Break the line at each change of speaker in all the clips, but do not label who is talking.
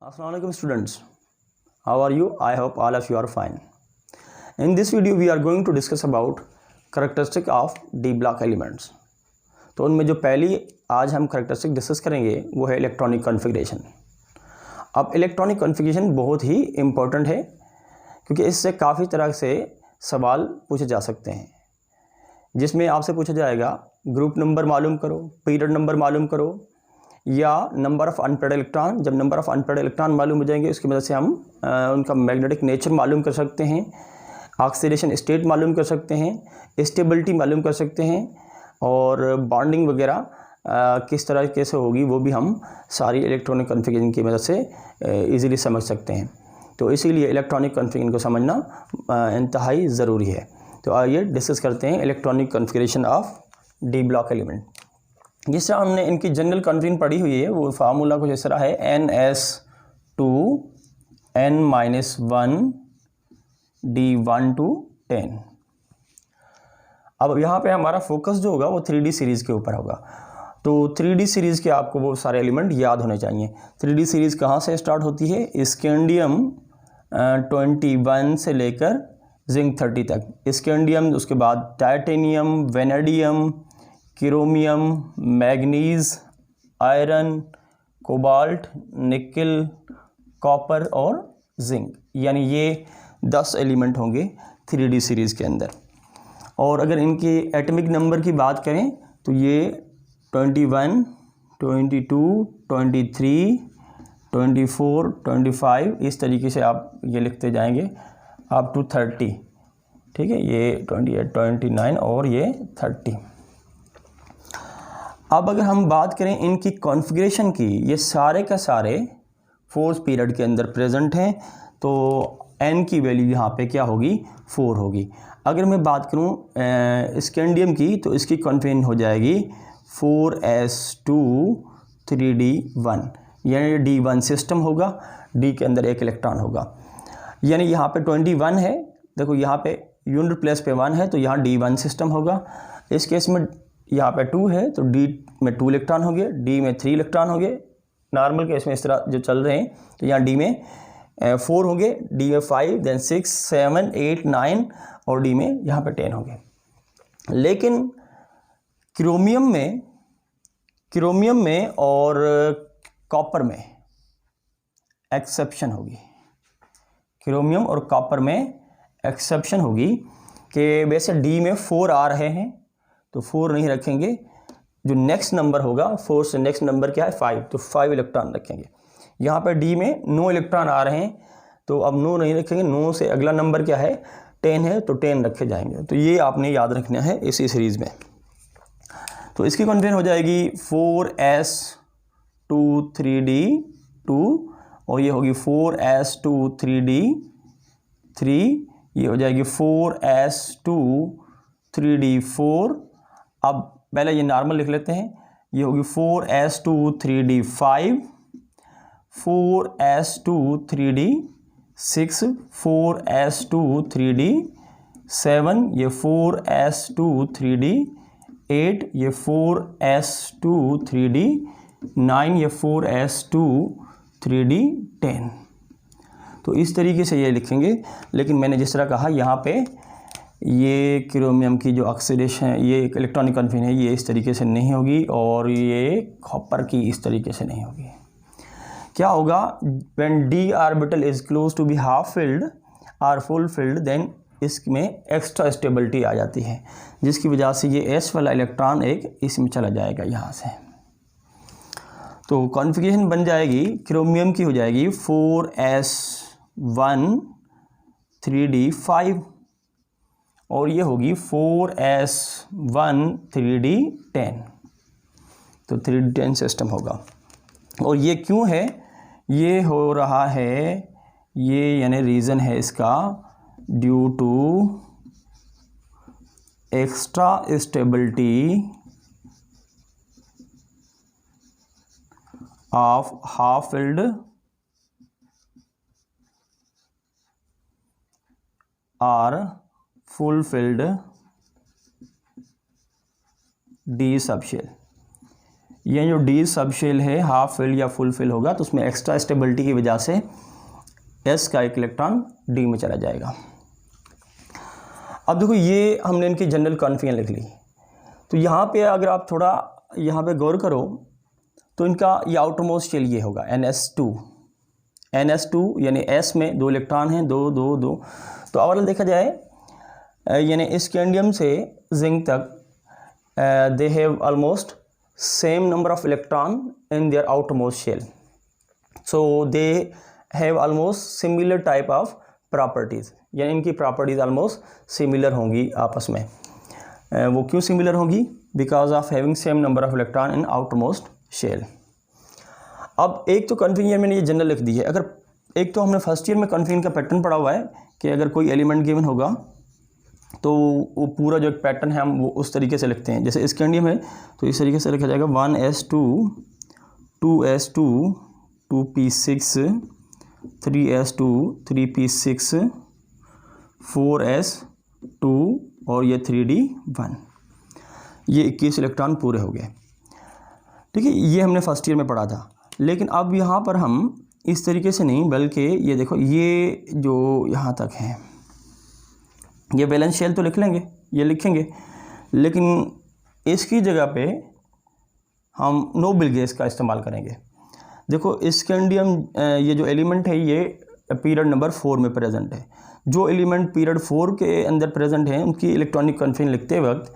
Assalamualaikum students, how are you? I hope all of you are fine. In this video we are going to discuss about characteristic of D block elements. तो उनमें जो पहली आज हम characteristic discuss करेंगे वो है electronic configuration. अब इलेक्ट्रॉनिक कॉन्फ़िगरेशन बहुत ही इम्पोर्टेंट है क्योंकि इससे काफ़ी तरह से सवाल पूछे जा सकते हैं, जिसमें आपसे पूछा जाएगा ग्रुप नंबर मालूम करो, पीरियड नंबर मालूम करो, या नंबर ऑफ़ अनपेयर्ड इलेक्ट्रॉन। जब नंबर ऑफ़ अनपेयर्ड इलेक्ट्रॉन मालूम हो जाएंगे उसकी वजह से हम उनका मैग्नेटिक नेचर मालूम कर सकते हैं, ऑक्सीडेशन स्टेट मालूम कर सकते हैं, स्टेबिलिटी मालूम कर सकते हैं, और बॉन्डिंग वगैरह किस तरह कैसे होगी वो भी हम सारी इलेक्ट्रॉनिक कॉन्फ़िगरेशन की वजह से इजीली समझ सकते हैं। तो इसीलिए इलेक्ट्रॉनिक कॉन्फ़िगरेशन को समझना इंतहाई ज़रूरी है। तो आइए डिस्कस करते हैं electronic configuration of D block element. जिस तरह हमने इनकी जनरल कॉन्फ़िगरेशन पढ़ी हुई है वो फार्मूला कुछ इस तरह है NS2N-1 D1 to 10। अब यहाँ पे हमारा फोकस जो होगा वो 3D सीरीज़ के ऊपर होगा। तो 3D सीरीज़ के आपको वो सारे एलिमेंट याद होने चाहिए। 3D सीरीज़ कहाँ से स्टार्ट होती है? स्कैंडियम 21 से लेकर जिंक 30 तक। स्कैंडियम, उसके बाद titanium, vanadium, chromium, manganese, iron, cobalt, निकल, कॉपर और जिंक, यानी ये 10 एलिमेंट होंगे 3D सीरीज़ के अंदर। और अगर इनके एटॉमिक नंबर की बात करें तो ये 21, 22, 23, 24, 25 इस तरीके से आप ये लिखते जाएंगे अप टू 30। ठीक है, ये 28, 29 और ये 30। अब अगर हम बात करें इनकी कॉन्फ़िगरेशन की, ये सारे का सारे फोर्थ पीरियड के अंदर प्रेजेंट हैं, तो n की वैल्यू यहाँ पे क्या होगी? 4 होगी। अगर मैं बात करूँ स्कैंडियम की तो इसकी कॉन्फ़िगरेशन हो जाएगी 4s2 3d1, यानी D1 सिस्टम होगा, D के अंदर एक इलेक्ट्रॉन होगा। यानी यहाँ पे 21 है, देखो यहाँ पे यूनिट प्लेस पे 1 है तो यहाँ D1 सिस्टम होगा। इस केस में यहाँ पे 2 है तो D में 2 इलेक्ट्रॉन हो गए, D में 3 इलेक्ट्रॉन हो गए। नॉर्मल केस में इस तरह जो चल रहे हैं तो यहाँ D में 4 हो गए, D में 5, देन 6, 7, 8, 9 और D में यहाँ पे 10 हो गए। लेकिन क्रोमियम में और कॉपर में एक्सेप्शन होगी। क्रोमियम और कॉपर में एक्सेप्शन होगी कि वैसे D में 4 आ रहे हैं तो 4 नहीं रखेंगे, जो नेक्स्ट नंबर होगा 4 से नेक्स्ट नंबर क्या है? 5, तो 5 इलेक्ट्रॉन रखेंगे। यहाँ पर D में 9 इलेक्ट्रॉन आ रहे हैं तो अब 9 नहीं रखेंगे, 9 से अगला नंबर क्या है? 10 है तो 10 रखे जाएंगे। तो ये आपने याद रखना है इसी सीरीज़ में। तो इसकी कॉन्फ़िगरेशन हो जाएगी 4s2 3d2 और ये होगी 4s2 3d3, ये हो जाएगी 4s2 3d4। अब पहले ये नॉर्मल लिख लेते हैं, ये होगी 4s2 3d5, 4s2 3d6, 4s2 3d7, ये 4s2 3d8, ये 4s2 3d9, ये 4s2 3d10। तो इस तरीके से ये लिखेंगे। लेकिन मैंने जिस तरह कहा यहाँ पे ये क्रोमियम की जो ऑक्सीडेशन है, ये इलेक्ट्रॉनिक कॉन्फ़िगरेशन है, ये इस तरीके से नहीं होगी और ये कॉपर की इस तरीके से नहीं होगी। क्या होगा? When d orbital is close to be half filled और फुल फिल्ड, देन इसमें एक्स्ट्रा स्टेबिलिटी आ जाती है, जिसकी वजह से ये s वाला इलेक्ट्रॉन एक इसमें चला जाएगा यहाँ से। तो कॉन्फ़िगरेशन बन जाएगी, क्रोमियम की हो जाएगी 4s1 3d5 और ये होगी 4s1 3d10। तो 3d10 सिस्टम होगा। और ये क्यों है? ये हो रहा है, ये यानी रीज़न है इसका due to extra stability of half filled और फुल फिल्ड D सबशेल। ये जो डी सब शेल है हाफ फिल या फुल फिल होगा तो उसमें एक्स्ट्रा स्टेबिलिटी की वजह से एस का एक इलेक्ट्रॉन डी में चला जाएगा। अब देखो ये हमने इनकी जनरल कॉन्फिगरेशन लिख ली। तो यहाँ पे अगर आप थोड़ा यहाँ पे गौर करो तो इनका ये आउटरमोस्ट शेल ये होगा NS2 यानी S में 2 इलेक्ट्रॉन हैं, 2 2 2। तो ओवरऑल देखा जाए यानी स्कैंडियम से जिंक तक they have almost same number of electron in their outermost shell, so they have almost similar type of properties, यानी इनकी प्रॉपर्टीज़ ऑलमोस्ट सिमिलर होंगी आपस में। वो क्यों सिमिलर होंगी? Because of having same number of electron in outermost shell. अब एक तो कॉन्फिगरेशन मैंने ये जनरल लिख दी है। अगर एक तो हमने फर्स्ट ईयर में कॉन्फिगरेशन का पैटर्न पढ़ा हुआ है कि अगर कोई एलिमेंट गिवन होगा तो वो पूरा जो एक पैटर्न है हम वो उस तरीके से लिखते हैं। जैसे स्कैंडियम है तो इस तरीके से लिखा जाएगा 1s2 2s2 2p6 3s2 3p6 4s2 और ये 3d1, ये 21 इलेक्ट्रॉन पूरे हो गए। ठीक है, ये हमने फर्स्ट ईयर में पढ़ा था। लेकिन अब यहाँ पर हम इस तरीके से नहीं, बल्कि ये देखो ये जो यहाँ तक है ये वैलेंस शेल तो लिख लेंगे, ये लिखेंगे, लेकिन इसकी जगह पे हम नोबल गैस का इस्तेमाल करेंगे। देखो स्कैंडियम ये जो एलिमेंट है ये पीरियड नंबर 4 में प्रेजेंट है। जो एलिमेंट पीरियड 4 के अंदर प्रेजेंट हैं उनकी इलेक्ट्रॉनिक कॉन्फिगरेशन लिखते वक्त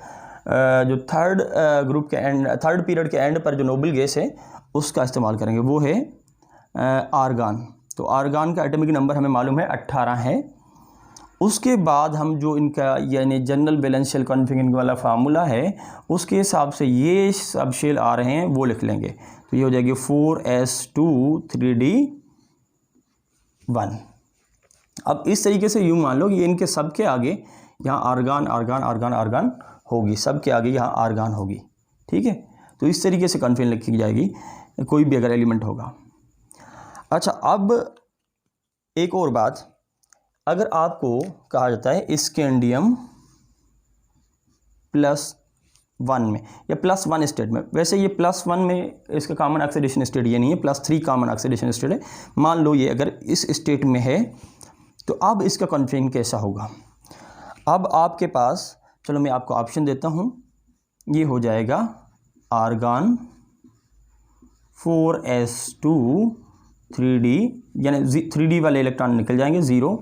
जो थर्ड ग्रुप के एंड, थर्ड पीरियड के एंड पर जो नोबल गैस है उसका इस्तेमाल करेंगे, वो है आर्गान। तो आर्गान का एटॉमिक नंबर हमें मालूम है 18 है। उसके बाद हम जो इनका यानी जनरल बैलेंस शेल कॉन्फिगरेशन वाला फार्मूला है उसके हिसाब से ये सब शेल आ रहे हैं वो लिख लेंगे। तो ये हो जाएगी 4s2 3d1। अब इस तरीके से यूँ मान लो कि इनके सब के आगे यहाँ आर्गान आर्गान आर्गान आर्गान होगी, सब के आगे यहाँ आर्गान होगी। ठीक है, तो इस तरीके से कॉन्फिगरेशन लिखी जाएगी कोई भी अगर एलिमेंट होगा। अच्छा, अब एक और बात, अगर आपको कहा जाता है स्कैंडियम +1 में या +1 स्टेट में, वैसे ये +1 में इसका कॉमन ऑक्सीडेशन स्टेट ये नहीं है, +3 कॉमन ऑक्सीडेशन स्टेट है। मान लो ये अगर इस स्टेट में है तो अब इसका कॉन्फिगरेशन कैसा होगा? अब आपके पास, चलो मैं आपको ऑप्शन देता हूँ, ये हो जाएगा आर्गान 4s2 3d, यानी 3d वाले इलेक्ट्रॉन निकल जाएंगे 0।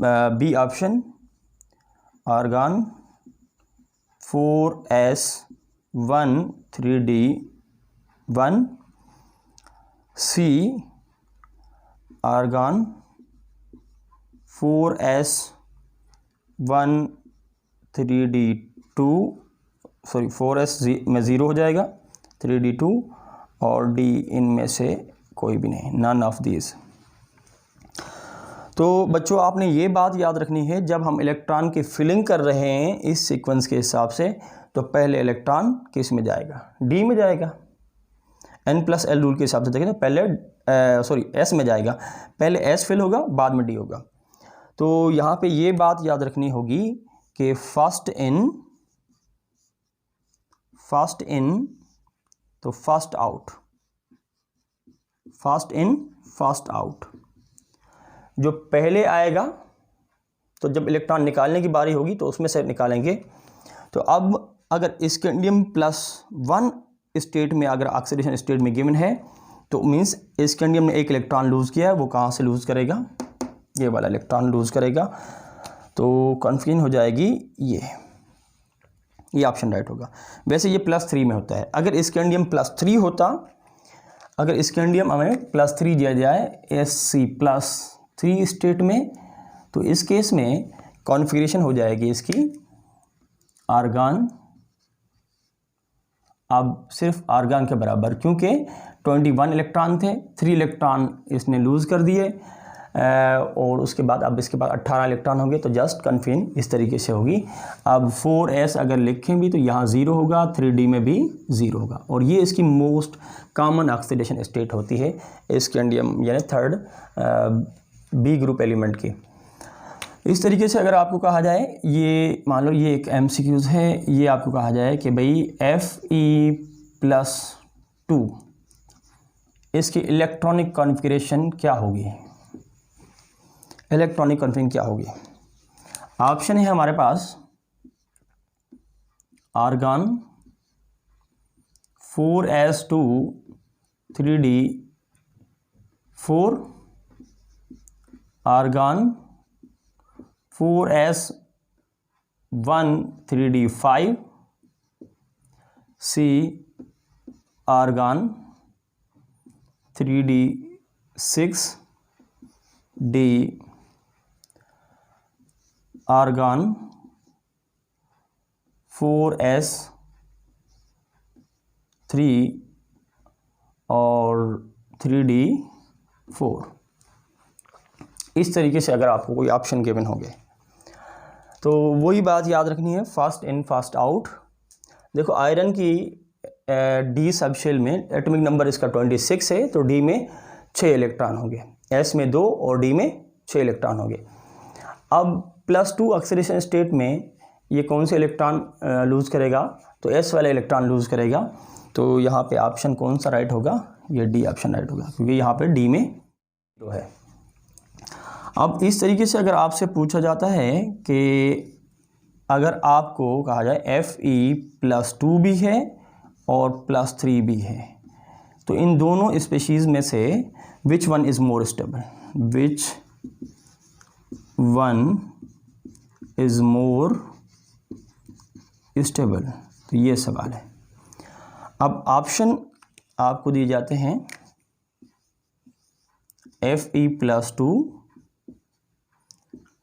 B option argon 4s1 3d1। C argon 4s1 3d2, sorry 4s में 0 हो जाएगा, 3d2 और डी इनमें से कोई भी नहीं, नन ऑफ दीज। तो बच्चों आपने ये बात याद रखनी है, जब हम इलेक्ट्रॉन की फिलिंग कर रहे हैं इस सीक्वेंस के हिसाब से, तो पहले इलेक्ट्रॉन किस में जाएगा? डी में जाएगा। n+l रूल के हिसाब से देखें तो पहले एस में जाएगा, पहले एस फिल होगा बाद में डी होगा। तो यहाँ पे ये बात याद रखनी होगी कि फर्स्ट इन तो first out, first in first out. जो पहले आएगा तो जब इलेक्ट्रॉन निकालने की बारी होगी तो उसमें से निकालेंगे। तो अब अगर स्कैंडियम +1 स्टेट में अगर ऑक्सीडेशन स्टेट में गिवन है तो मीन्स स्कैंडियम ने एक इलेक्ट्रॉन लूज़ किया है, वो कहाँ से लूज़ करेगा? ये वाला इलेक्ट्रॉन लूज़ करेगा। तो कॉन्फिगरेशन हो जाएगी ये ऑप्शन राइट होगा। वैसे ये +3 में होता है। अगर स्कैंडियम +3 होता, अगर स्कैंडियम हमें +3 दिया जाए Sc+3 स्टेट में, तो इस केस में कॉन्फिगरेशन हो जाएगी इसकी आर्गान, अब सिर्फ आर्गान के बराबर, क्योंकि 21 इलेक्ट्रॉन थे, 3 इलेक्ट्रॉन इसने लूज़ कर दिए और उसके बाद अब इसके बाद 18 इलेक्ट्रॉन होंगे। तो जस्ट कन्फिगरेशन इस तरीके से होगी। अब 4s अगर लिखें भी तो यहाँ 0 होगा, 3d में भी 0 होगा, और ये इसकी मोस्ट कॉमन ऑक्सीडेशन स्टेट होती है स्कैंडियम यानी थर्ड बी ग्रुप एलिमेंट की। इस तरीके से अगर आपको कहा जाए, ये मान लो ये एक MCQs है, ये आपको कहा जाए कि भाई Fe +2 इसकी इलेक्ट्रॉनिक कॉन्फ़िगरेशन क्या होगी? इलेक्ट्रॉनिक कॉन्फ़िगरेशन क्या होगी? ऑप्शन है हमारे पास argon 4s2 3d4, argon 4s1 3d5, C argon 3d6, D argon 4s3 और 3d4। इस तरीके से अगर आपको कोई ऑप्शन गिवन होंगे तो वही बात याद रखनी है, फास्ट इन फास्ट आउट। देखो आयरन की डी सब शेल में एटॉमिक नंबर इसका 26 है, तो डी में 6 इलेक्ट्रॉन होंगे, एस में 2 और डी में 6 इलेक्ट्रॉन होंगे। अब +2 ऑक्सीडेशन स्टेट में ये कौन से इलेक्ट्रॉन लूज़ करेगा? तो एस वाला इलेक्ट्रॉन लूज़ करेगा। तो यहाँ पे ऑप्शन कौन सा राइट होगा? ये डी ऑप्शन राइट होगा, क्योंकि यहाँ पे डी में 0 है। अब इस तरीके से अगर आपसे पूछा जाता है कि अगर आपको कहा जाए Fe+2 भी है और +3 भी है, तो इन दोनों स्पीशीज़ में से which one is more stable? Which one is more stable? तो ये सवाल है। अब ऑप्शन आपको दिए जाते हैं Fe+2,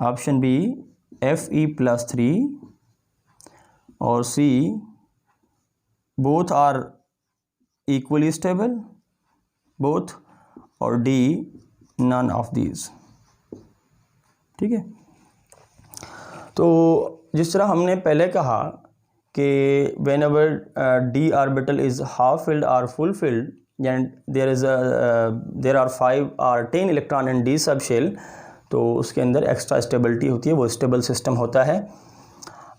ऑप्शन बी Fe+3 और C both are equally stable both, और डी नन ऑफ दीज। ठीक है, तो जिस तरह हमने पहले कहा कि whenever D orbital is half filled और full filled and there are 5 और 10 electron in D subshell, तो उसके अंदर एक्स्ट्रा स्टेबिलिटी होती है, वो स्टेबल सिस्टम होता है।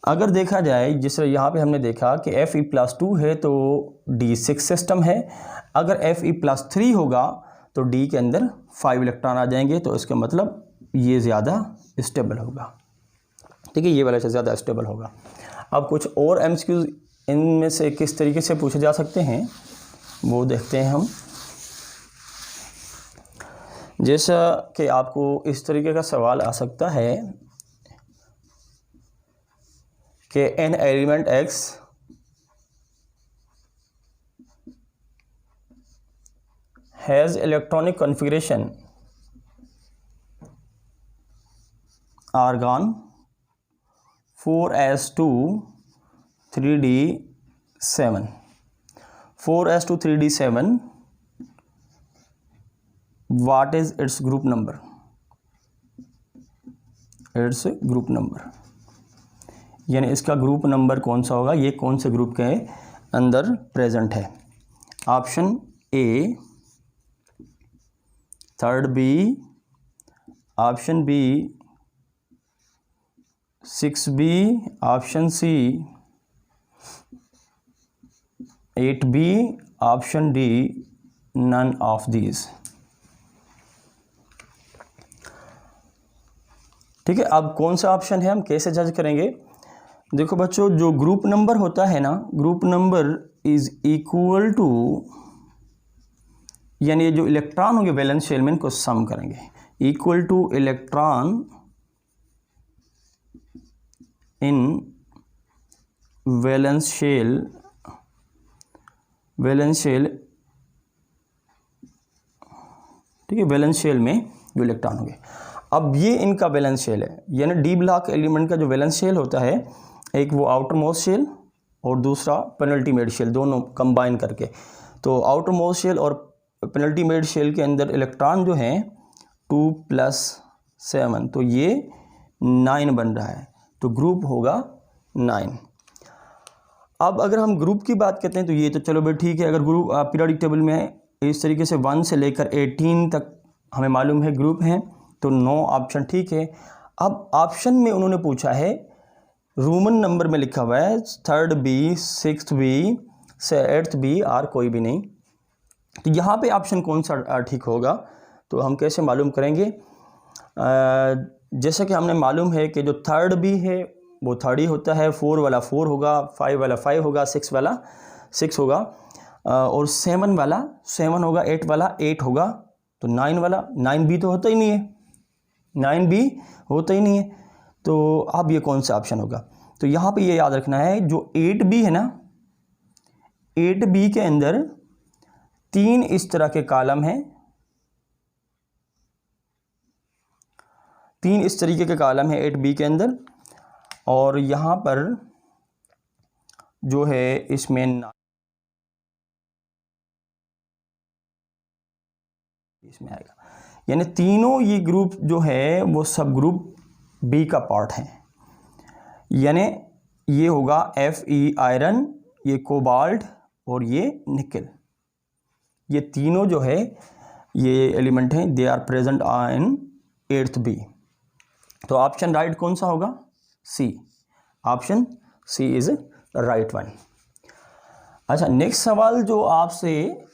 अगर देखा जाए जिस तरह यहाँ पे हमने देखा कि Fe+2 है तो D6 सिस्टम है, अगर Fe+3 होगा तो D के अंदर 5 इलेक्ट्रॉन आ जाएंगे, तो इसका मतलब ये ज़्यादा स्टेबल होगा। ठीक है, ये वाला ज़्यादा स्टेबल होगा। अब कुछ और MCQs इनमें से किस तरीके से पूछे जा सकते हैं वो देखते हैं हम। जैसा कि आपको इस तरीके का सवाल आ सकता है कि an element X has electronic configuration argon 4s2 3d7, 4s2 3d7, what is its group number? Its group number यानी इसका ग्रुप नंबर कौन सा होगा, ये कौन से ग्रुप के अंदर प्रेजेंट है? Option A 3rd B, option B 6B, option C 8B, option D none of these. ठीक है, अब कौन सा ऑप्शन है, हम कैसे जज करेंगे? देखो बच्चों, जो ग्रुप नंबर होता है ना, group number is equal to, यानी जो इलेक्ट्रॉन होंगे वैलेंस शेल में इनको सम करेंगे, equal to electron in valence shell, ठीक है, वैलेंस शेल में जो इलेक्ट्रॉन होंगे। अब ये इनका वैलेंस शेल है, यानी डी ब्लॉक एलिमेंट का जो वैलेंस शेल होता है, एक वो आउटर मोस्ट शेल और दूसरा पेनल्टीमेट शेल, दोनों कंबाइन करके। तो आउटर मोस्ट शेल और पेनल्टीमेट शेल के अंदर इलेक्ट्रॉन जो हैं 2 + 7, तो ये 9 बन रहा है, तो ग्रुप होगा 9। अब अगर हम ग्रुप की बात करते हैं तो ये तो चलो भाई ठीक है, अगर ग्रुप पीरियोडिक टेबल में इस तरीके से 1 से लेकर 18 तक हमें मालूम है ग्रुप हैं, तो 9 ऑप्शन ठीक है। अब ऑप्शन में उन्होंने पूछा है रोमन नंबर में लिखा हुआ है 3rd B, 6th B, से एट्थ बी आर कोई भी नहीं। तो यहाँ पे ऑप्शन कौन सा ठीक होगा, तो हम कैसे मालूम करेंगे? जैसे कि हमने मालूम है कि जो थर्ड बी है वो थर्ड ही होता है, 4 वाला 4 होगा, 5 वाला 5 होगा, 6 वाला 6 होगा, और 7 वाला 7 होगा, 8 वाला 8 होगा, तो 9 वाला 9 बी तो होता ही नहीं है, 9 बी होता ही नहीं है। तो अब ये कौन सा ऑप्शन होगा? तो यहाँ पे ये याद रखना है, जो 8 बी है ना, 8 बी के अंदर 3 इस तरह के कॉलम हैं, 3 इस तरीके के कॉलम है 8 बी के अंदर, और यहाँ पर जो है इसमें इसमें आएगा, यानी तीनों ये ग्रुप जो है वो सब ग्रुप बी का पार्ट है। यानी ये होगा Fe आयरन, ये कोबाल्ट और ये निकल, ये तीनों जो है ये एलिमेंट हैं, they are present in 8th B. तो ऑप्शन राइट कौन सा होगा? C, option C is right one. अच्छा, नेक्स्ट सवाल जो आपसे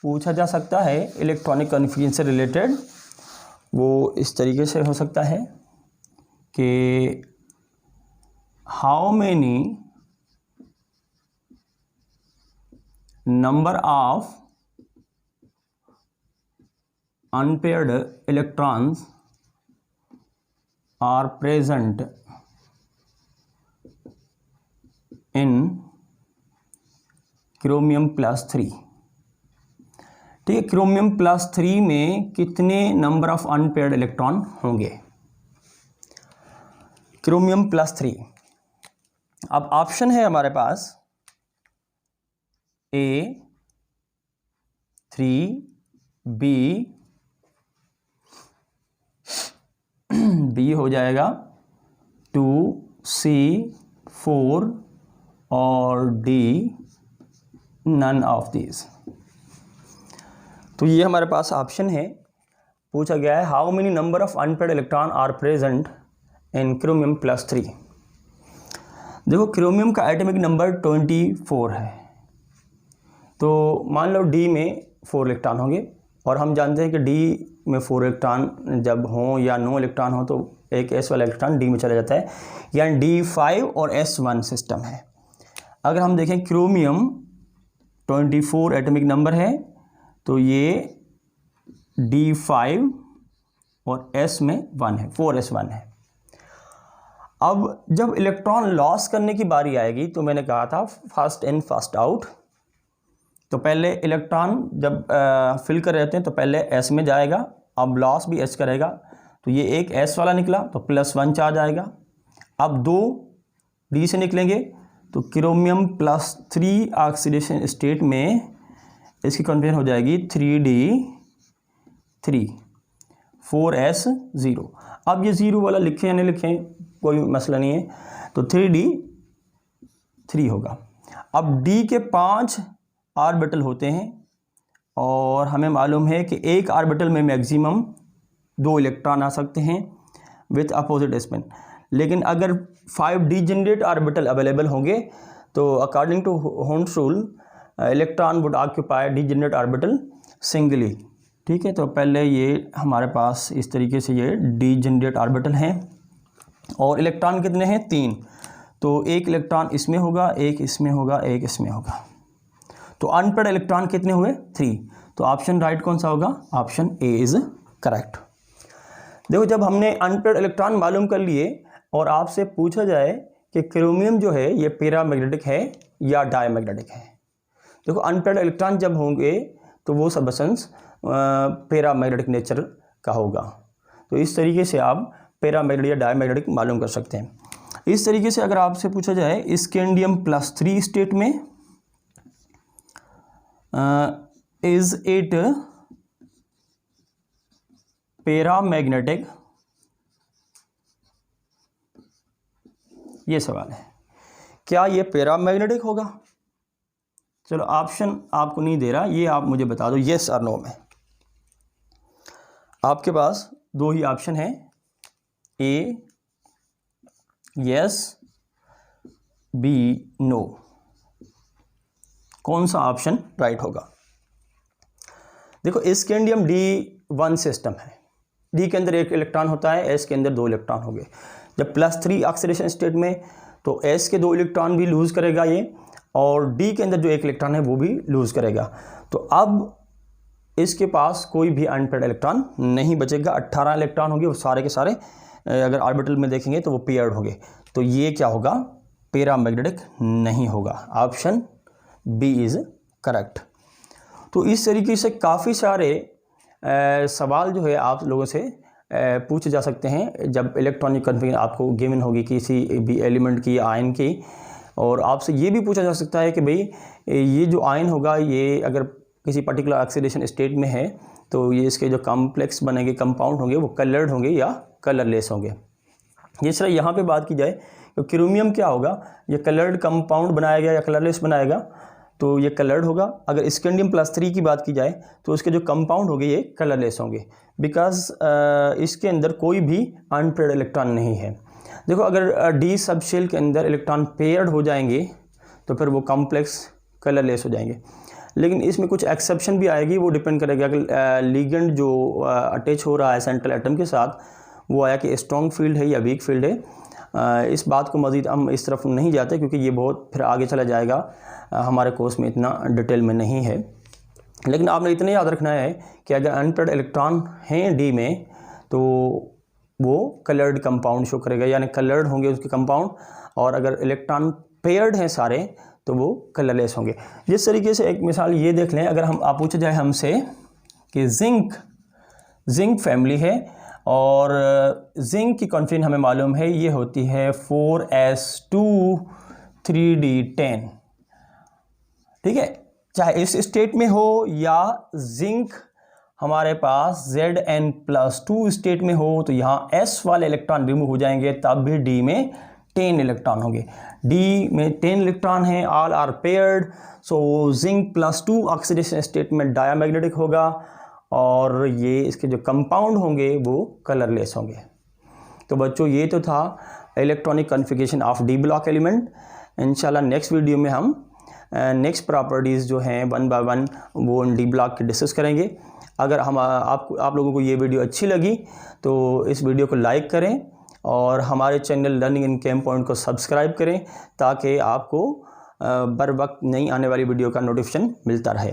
पूछा जा सकता है इलेक्ट्रॉनिक कन्फ्यूजन से रिलेटेड, वो इस तरीके से हो सकता है कि how many number of unpaired electrons are present in chromium +3। ठीक है, क्रोमियम +3 में कितने नंबर ऑफ अनपेयर्ड इलेक्ट्रॉन होंगे? क्रोमियम +3। अब ऑप्शन है हमारे पास A 3, B B हो जाएगा 2, C 4 और D नन ऑफ दिस। तो ये हमारे पास ऑप्शन है। पूछा गया है how many number of unpaired electron are present in chromium +3। देखो, क्रोमियम का एटॉमिक नंबर 24 है, तो मान लो डी में 4 इलेक्ट्रॉन होंगे, और हम जानते हैं कि डी में 4 इलेक्ट्रॉन जब हों या 9 इलेक्ट्रॉन हो तो एक एस वाला इलेक्ट्रॉन डी में चला जाता है, यानी D5 और S1 सिस्टम है। अगर हम देखें क्रोमियम 24 एटॉमिक नंबर है, तो ये D5 और S में 1 है, 4S1 है। अब जब इलेक्ट्रॉन लॉस करने की बारी आएगी तो मैंने कहा था फर्स्ट इन फर्स्ट आउट, तो पहले इलेक्ट्रॉन जब फिल कर रहते हैं तो पहले S में जाएगा, अब लॉस भी S करेगा, तो ये एक S वाला निकला तो +1 चार्ज आएगा। अब 2 D से निकलेंगे तो क्रोमियम +3 ऑक्सीडेशन स्टेट में इसकी कन्वर्जन हो जाएगी 3D3 4S0। अब ये 0 वाला लिखें या नहीं लिखें कोई मसला नहीं है, तो 3D3 होगा। अब D के 5 ऑर्बिटल होते हैं, और हमें मालूम है कि एक ऑर्बिटल में मैक्सिमम 2 इलेक्ट्रॉन आ सकते हैं विथ अपोजिट स्पिन, लेकिन अगर 5 डीजेनरेट ऑर्बिटल अवेलेबल होंगे तो according to Hund's rule electron would occupy degenerate orbital singly. ठीक है, तो पहले ये हमारे पास इस तरीके से ये डीजेनरेट ऑर्बिटल हैं, और इलेक्ट्रॉन कितने हैं? 3, तो एक इलेक्ट्रॉन इसमें होगा, एक इसमें होगा, एक इसमें होगा, तो अनपेयर्ड इलेक्ट्रॉन कितने हुए? 3। तो ऑप्शन राइट कौन सा होगा? Option A is correct. देखो, जब हमने अनपेयर्ड इलेक्ट्रॉन मालूम कर लिए और आपसे पूछा जाए कि क्रोमियम जो है ये पैरामैग्नेटिक है या डायमैग्नेटिक है, देखो अनपेयर्ड इलेक्ट्रॉन जब होंगे तो वो सब्सटेंस पैरामैग्नेटिक नेचर का होगा। तो इस तरीके से आप पैरामैग्नेटिक या डायमैग्नेटिक मालूम कर सकते हैं। इस तरीके से अगर आपसे पूछा जाए स्कैंडियम +3 स्टेट में इज इट पैरामैग्नेटिक, ये सवाल है, क्या ये पैरामैग्नेटिक होगा? चलो, ऑप्शन आपको नहीं दे रहा, ये आप मुझे बता दो येस और नो में। आपके पास 2 ही ऑप्शन है, ए यस, बी नो। कौन सा ऑप्शन राइट होगा। देखो स्कैंडियम D1 सिस्टम है, D के अंदर एक इलेक्ट्रॉन होता है, S के अंदर 2 इलेक्ट्रॉन हो गए। जब +3 ऑक्सीडेशन स्टेट में तो S के 2 इलेक्ट्रॉन भी लूज़ करेगा ये, और D के अंदर जो एक इलेक्ट्रॉन है वो भी लूज़ करेगा। तो अब इसके पास कोई भी अनपेयर्ड इलेक्ट्रॉन नहीं बचेगा। 18 इलेक्ट्रॉन होंगे, वो सारे के सारे अगर ऑर्बिटल में देखेंगे तो वो पेयर्ड होंगे। तो ये क्या होगा, पैरामैग्नेटिक नहीं होगा। Option B is correct. तो इस तरीके से काफ़ी सारे सवाल जो है आप लोगों से पूछे जा सकते हैं जब इलेक्ट्रॉनिक कन्फिगरेशन आपको गिवन होगी किसी भी एलिमेंट की, आयन की। और आपसे ये भी पूछा जा सकता है कि भाई ये जो आयन होगा ये अगर किसी पर्टिकुलर ऑक्सीडेशन स्टेट में है तो ये इसके जो कॉम्प्लेक्स बनेंगे, कंपाउंड होंगे, वो कलर्ड होंगे या कलरलेस होंगे। जिस तरह यहाँ पे बात की जाए तो क्रोमियम क्या होगा, ये कलर्ड कंपाउंड बनाएगा या कलरलेस बनाएगा, तो ये कलर्ड होगा। अगर स्कैंडियम +3 की बात की जाए तो उसके जो कंपाउंड होंगे ये कलरलेस होंगे, बिकॉज इसके अंदर कोई भी अनपेयर्ड इलेक्ट्रॉन नहीं है। देखो अगर D सब शेल के अंदर इलेक्ट्रॉन पेयर्ड हो जाएंगे तो फिर वो कॉम्प्लेक्स कलरलेस हो जाएंगे। लेकिन इसमें कुछ एक्सेप्शन भी आएगी, वो डिपेंड करेगा अगर लिगेंड जो अटैच हो रहा है सेंट्रल एटम के साथ वो आया कि स्ट्रॉन्ग फील्ड है या वीक फील्ड है। इस बात को मज़ीद हम इस तरफ नहीं जाते क्योंकि ये बहुत फिर आगे चला जाएगा, हमारे कोर्स में इतना डिटेल में नहीं है। लेकिन आपने इतना याद रखना है कि अगर अनपेयर्ड इलेक्ट्रॉन हैं D में तो वो कलर्ड कंपाउंड शो करेगा, यानी कलर्ड होंगे उसके कंपाउंड, और अगर इलेक्ट्रॉन पेयर्ड हैं सारे तो वो कलरलेस होंगे। जिस तरीके से एक मिसाल ये देख लें, अगर हम आप पूछे जाए हमसे कि जिंक फैमिली है और जिंक की कॉन्फिगरेशन हमें मालूम है ये होती है 4s2 3d10, ठीक है। चाहे इस स्टेट में हो या जिंक हमारे पास Zn+2 स्टेट में हो तो यहाँ S वाले इलेक्ट्रॉन रिमूव हो जाएंगे, तब भी D में 10 इलेक्ट्रॉन होंगे। D में 10 इलेक्ट्रॉन हैं, all are paired, so zinc +2 oxidation state में डायमैग्नेटिक होगा और ये इसके जो कंपाउंड होंगे वो कलरलेस होंगे। तो बच्चों ये तो था electronic configuration of D block element. इंशाल्लाह नेक्स्ट वीडियो में हम नेक्स्ट प्रॉपर्टीज़ जो हैं 1 बाय 1 वो D ब्लॉक के डिस्कस करेंगे। अगर आप लोगों को ये वीडियो अच्छी लगी तो इस वीडियो को लाइक करें और हमारे चैनल लर्निंग इन केम पॉइंट को सब्सक्राइब करें ताकि आपको बर वक्त नई आने वाली वीडियो का नोटिफिकेशन मिलता रहे।